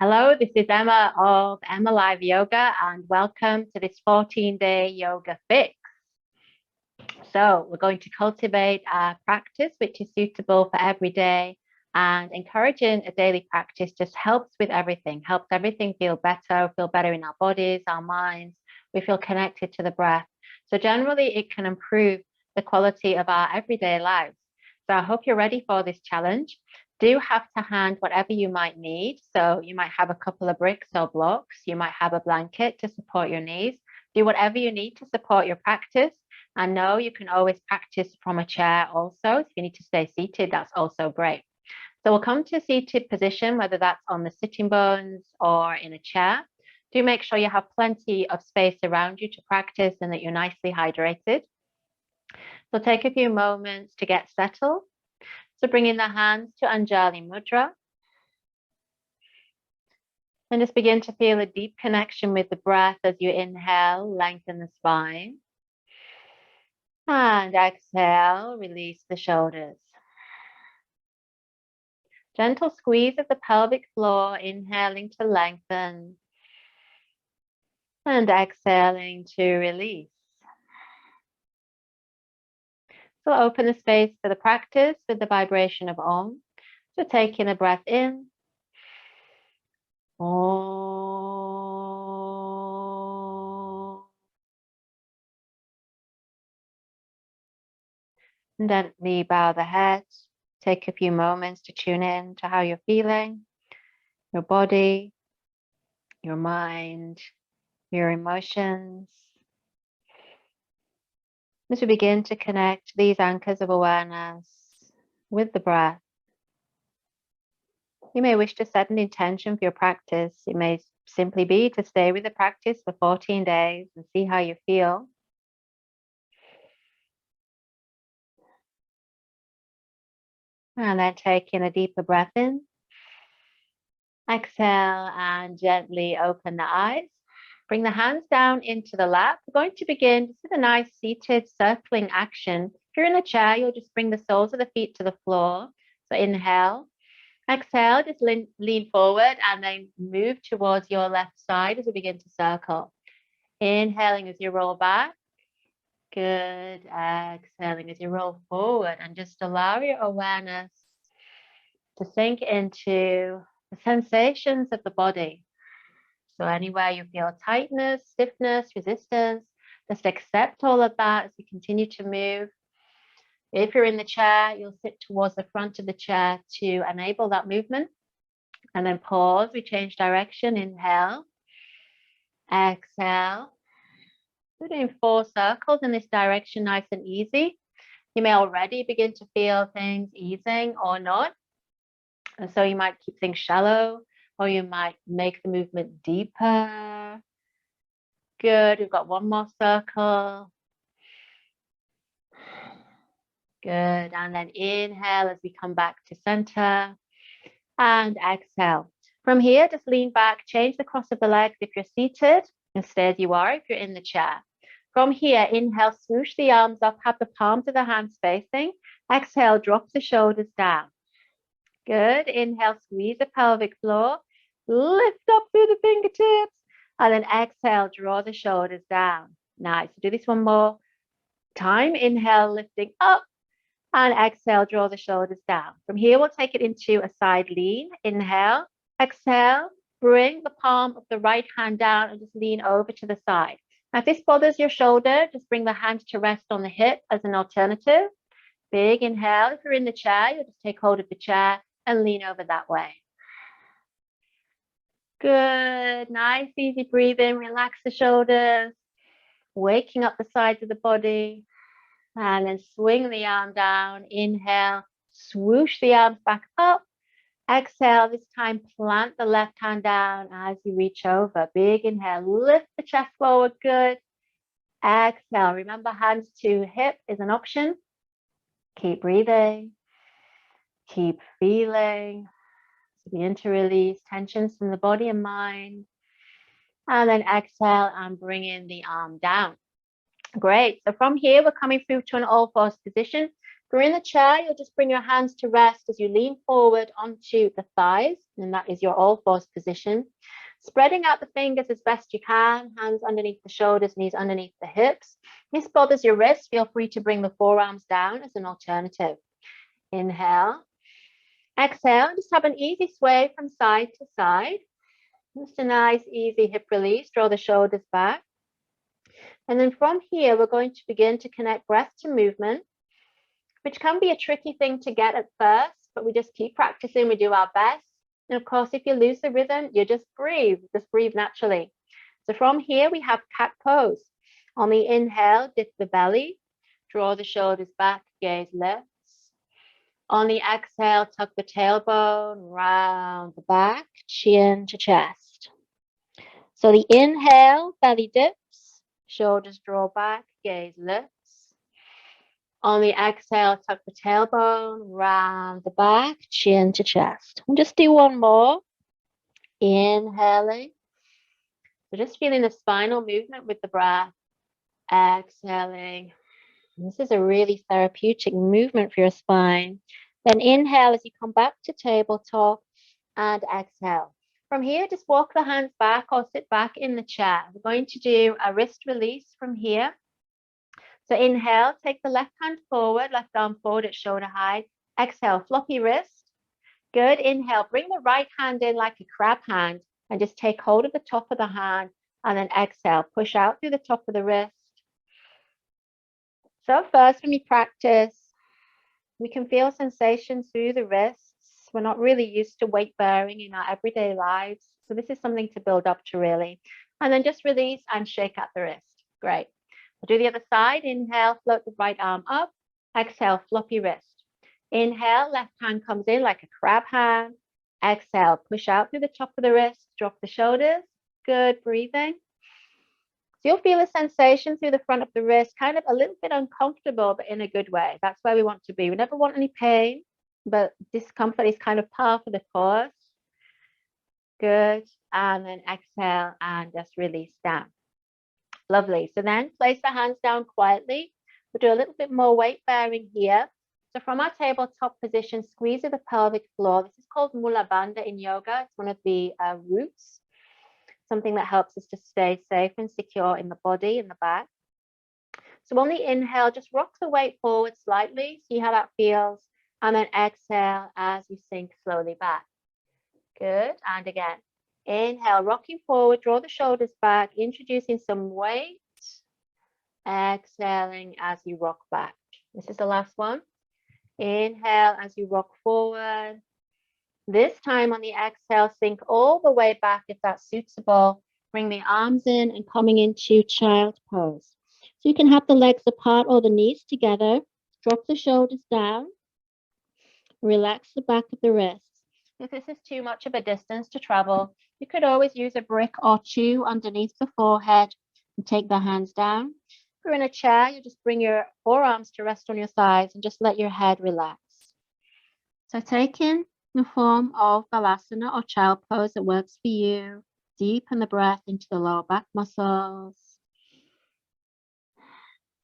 Hello, this is Emma of EmmaLiveYoga and welcome to this 14-day yoga fix. So we're going to cultivate a practice which is suitable for every day, and encouraging a daily practice just helps with everything, helps everything feel better in our bodies, our minds. We feel connected to the breath. So generally it can improve the quality of our everyday lives. So I hope you're ready for this challenge. Do have to hand whatever you might need. So you might have a couple of bricks or blocks. You might have a blanket to support your knees. Do whatever you need to support your practice. And know you can always practice from a chair also. If you need to stay seated, that's also great. So we'll come to a seated position, whether that's on the sitting bones or in a chair. Do make sure you have plenty of space around you to practice and that you're nicely hydrated. So take a few moments to get settled. So bringing the hands to Anjali Mudra. And just begin to feel a deep connection with the breath as you inhale, lengthen the spine. And exhale, release the shoulders. Gentle squeeze of the pelvic floor, inhaling to lengthen. And exhaling to release. So open the space for the practice with the vibration of Om. So taking a breath in. Om. And gently bow the head. Take a few moments to tune in to how you're feeling, your body, your mind, your emotions. As we begin to connect these anchors of awareness with the breath, you may wish to set an intention for your practice. It may simply be to stay with the practice for 14 days and see how you feel. And then taking a deeper breath in. Exhale and gently open the eyes. Bring the hands down into the lap. We're going to begin just with a nice seated circling action. If you're in a chair, you'll just bring the soles of the feet to the floor. So inhale. Exhale, just lean forward and then move towards your left side as we begin to circle. Inhaling as you roll back. Good. Exhaling as you roll forward, and just allow your awareness to sink into the sensations of the body. So anywhere you feel tightness, stiffness, resistance, just accept all of that as you continue to move. If you're in the chair, you'll sit towards the front of the chair to enable that movement. And then pause, we change direction, inhale, exhale. We're doing 4 circles in this direction, nice and easy. You may already begin to feel things easing or not. And so you might keep things shallow, or you might make the movement deeper. Good, we've got 1 more circle. Good, and then inhale as we come back to center. And exhale. From here, just lean back, change the cross of the legs if you're seated, and stay as you are if you're in the chair. From here, inhale, swoosh the arms up, have the palms of the hands facing. Exhale, drop the shoulders down. Good. Inhale, squeeze the pelvic floor. Lift up through the fingertips. And then exhale, draw the shoulders down. Nice. Do this 1 more time. Inhale, lifting up. And exhale, draw the shoulders down. From here, we'll take it into a side lean. Inhale, exhale, bring the palm of the right hand down and just lean over to the side. Now, if this bothers your shoulder, just bring the hand to rest on the hip as an alternative. Big inhale. If you're in the chair, you'll just take hold of the chair and lean over that way. Good. Nice, easy breathing. Relax the shoulders. Waking up the sides of the body. And then swing the arm down. Inhale. Swoosh the arms back up. Exhale. This time, plant the left hand down as you reach over. Big inhale. Lift the chest forward. Good. Exhale. Remember, hands to hip is an option. Keep breathing. Keep feeling. So begin to release tensions from the body and mind. And then exhale and bring in the arm down. Great. So from here, we're coming through to an all-fours position. If you're in the chair, you'll just bring your hands to rest as you lean forward onto the thighs, and that is your all-fours position. Spreading out the fingers as best you can, hands underneath the shoulders, knees underneath the hips. If this bothers your wrists, feel free to bring the forearms down as an alternative. Inhale. Exhale, just have an easy sway from side to side. Just a nice, easy hip release. Draw the shoulders back. And then from here, we're going to begin to connect breath to movement, which can be a tricky thing to get at first, but we just keep practicing. We do our best. And of course, if you lose the rhythm, you just breathe naturally. So from here, we have cat pose. On the inhale, dip the belly, draw the shoulders back, gaze lifts. On the exhale, tuck the tailbone, round the back, chin to chest. So the inhale, belly dips, shoulders draw back, gaze lifts. On the exhale, tuck the tailbone, round the back, chin to chest. And just do one more. Inhaling. So just feeling the spinal movement with the breath. Exhaling. This is a really therapeutic movement for your spine. Then inhale as you come back to tabletop and exhale. From here, just walk the hands back or sit back in the chair. We're going to do a wrist release from here. So inhale, take the left hand forward, left arm forward at shoulder height. Exhale, floppy wrist. Good. Inhale, bring the right hand in like a crab hand and just take hold of the top of the hand. And then exhale, push out through the top of the wrist. So first, when we practice, we can feel sensations through the wrists. We're not really used to weight bearing in our everyday lives. So this is something to build up to really. And then just release and shake out the wrist. Great. We'll do the other side. Inhale, float the right arm up. Exhale, floppy wrist. Inhale, left hand comes in like a crab hand. Exhale, push out through the top of the wrist. Drop the shoulders. Good. Breathing. So you'll feel a sensation through the front of the wrist, kind of a little bit uncomfortable, but in a good way. That's where we want to be. We never want any pain, but discomfort is kind of par for the course. Good. And then exhale and just release down. Lovely. So then place the hands down quietly. We'll do a little bit more weight bearing here. So from our tabletop position, squeeze of the pelvic floor. This is called Mula Bandha in yoga. It's one of the roots. Something that helps us to stay safe and secure in the body, in the back. So on the inhale, just rock the weight forward slightly, see how that feels, and then exhale as you sink slowly back. Good, and again. Inhale, rocking forward, draw the shoulders back, introducing some weight. Exhaling as you rock back. This is the last one. Inhale as you rock forward. This time on the exhale, sink all the way back if that's suitable. Bring the arms in and coming into child pose. So you can have the legs apart or the knees together. Drop the shoulders down. Relax the back of the wrists. If this is too much of a distance to travel, you could always use a brick or two underneath the forehead and take the hands down. If you're in a chair, you just bring your forearms to rest on your thighs and just let your head relax. So take in the form of Balasana or child pose that works for you. Deepen the breath into the lower back muscles.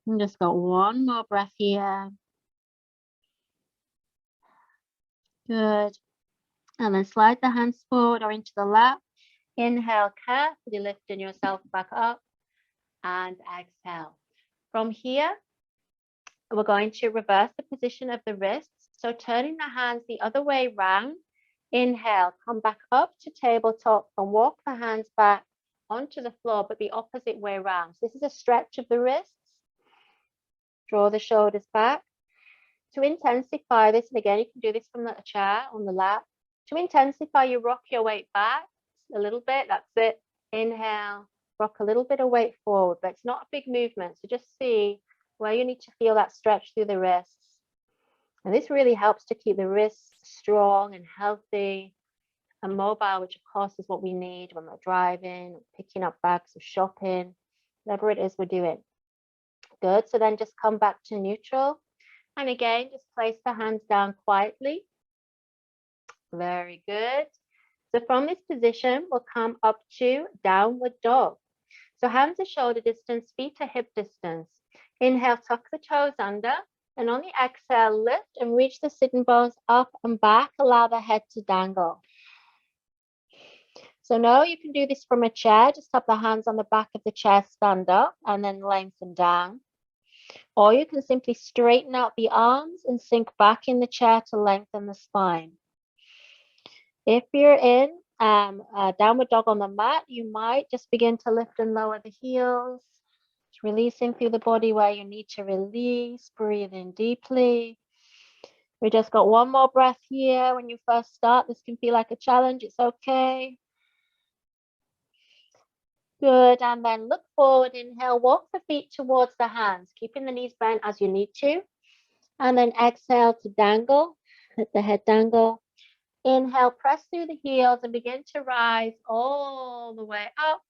And just got one more breath here. Good. And then slide the hands forward or into the lap. Inhale, carefully lifting yourself back up. And exhale. From here, we're going to reverse the position of the wrists. So turning the hands the other way round. Inhale, come back up to tabletop and walk the hands back onto the floor, but the opposite way around. So this is a stretch of the wrists. Draw the shoulders back. To intensify this, and again, you can do this from the chair on the lap. To intensify, you rock your weight back a little bit. That's it. Inhale, rock a little bit of weight forward, but it's not a big movement. So just see where you need to feel that stretch through the wrists. And this really helps to keep the wrists strong and healthy and mobile, which of course is what we need when we're driving, picking up bags or shopping, whatever it is we're doing. Good. So then just come back to neutral. And again, just place the hands down quietly. Very good. So from this position, we'll come up to downward dog. So hands are shoulder distance, feet are hip distance. Inhale, tuck the toes under. And on the exhale, lift and reach the sitting bones up and back. Allow the head to dangle. So now you can do this from a chair. Just have the hands on the back of the chair, stand up, and then lengthen down. Or you can simply straighten out the arms and sink back in the chair to lengthen the spine. If you're in a downward dog on the mat, you might just begin to lift and lower the heels, releasing through the body where you need to release. Breathe in deeply. We just got one more breath here. When you first start, this can feel like a challenge. It's okay. Good, and then look forward, inhale, walk the feet towards the hands, keeping the knees bent as you need to. And then exhale to dangle, let the head dangle. Inhale, press through the heels and begin to rise all the way up.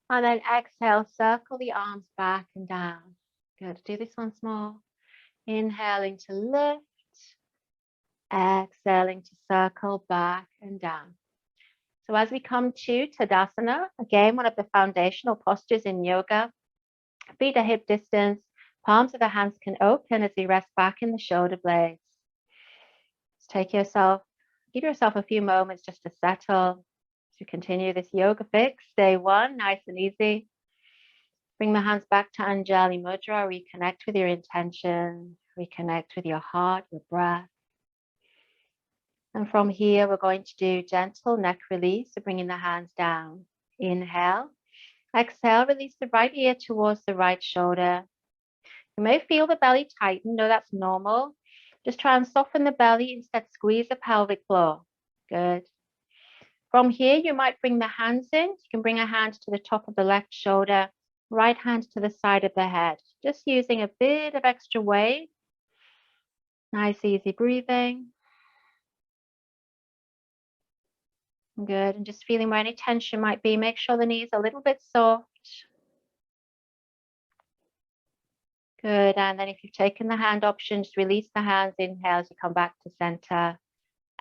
And then exhale, circle the arms back and down. Good, do this once more. Inhaling to lift, exhaling to circle back and down. So as we come to Tadasana, again, one of the foundational postures in yoga, feet are hip distance, palms of the hands can open as we rest back in the shoulder blades. Just give yourself a few moments just to settle, to continue this yoga fix. Day one, nice and easy. Bring the hands back to Anjali Mudra, reconnect with your intention, reconnect with your heart, your breath. And from here, we're going to do gentle neck release, so bringing the hands down. Inhale. Exhale, release the right ear towards the right shoulder. You may feel the belly tighten. No, that's normal. Just try and soften the belly. Instead, squeeze the pelvic floor. Good. From here, you might bring the hands in. You can bring a hand to the top of the left shoulder, right hand to the side of the head. Just using a bit of extra weight. Nice, easy breathing. Good, and just feeling where any tension might be. Make sure the knees are a little bit soft. Good, and then if you've taken the hand option, just release the hands. Inhale as you come back to center.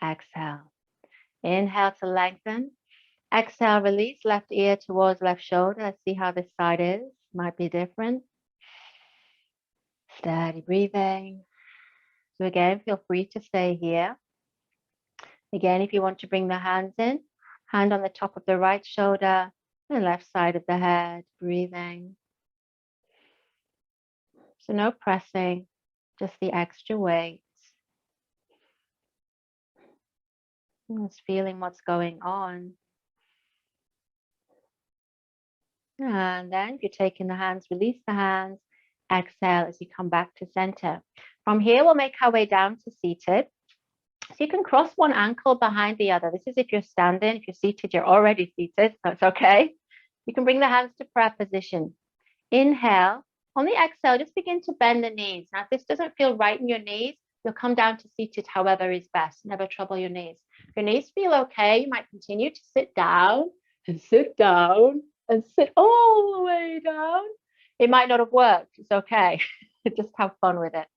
Exhale. Inhale to lengthen. Exhale, release left ear towards left shoulder. Let's see how this side is. Might be different. Steady breathing. So again, feel free to stay here. Again, if you want to bring the hands in, hand on the top of the right shoulder and left side of the head, breathing. So no pressing, just the extra weight. Just feeling what's going on. And then if you're taking the hands, release the hands. Exhale as you come back to center. From here, we'll make our way down to seated. So you can cross one ankle behind the other. This is if you're standing. If you're seated, you're already seated, so it's okay. You can bring the hands to prayer position. Inhale. On the exhale, just begin to bend the knees. Now, if this doesn't feel right in your knees, you'll come down to seated, however is best. Never trouble your knees. If your knees feel okay, you might continue to sit down and sit down and sit all the way down. It might not have worked. It's okay. Just have fun with it.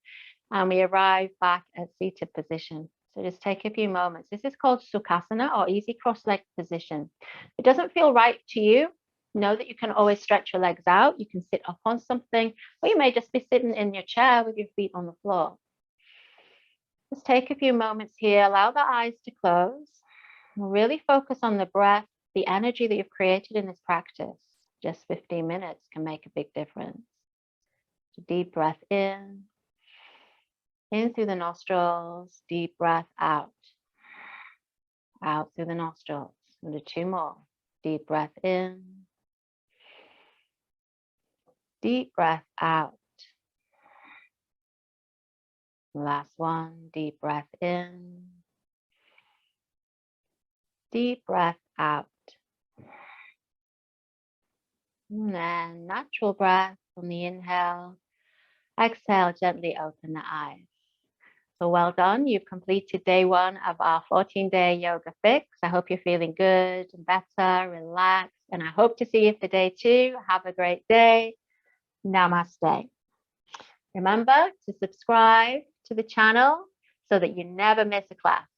And we arrive back at seated position. So just take a few moments. This is called Sukhasana, or easy cross-legged position. If it doesn't feel right to you, know that you can always stretch your legs out. You can sit up on something, or you may just be sitting in your chair with your feet on the floor. Just take a few moments here. Allow the eyes to close. Really focus on the breath, the energy that you've created in this practice. Just 15 minutes can make a big difference. So deep breath in through the nostrils, deep breath out through the nostrils. We'll do two more. Deep breath in, deep breath out. Last one, deep breath in, deep breath out. And then natural breath on the inhale. Exhale, gently open the eyes. So well done. You've completed day one of our 14-day yoga fix. I hope you're feeling good and better, relaxed, and I hope to see you for day two. Have a great day. Namaste. Remember to subscribe to the channel so that you never miss a class.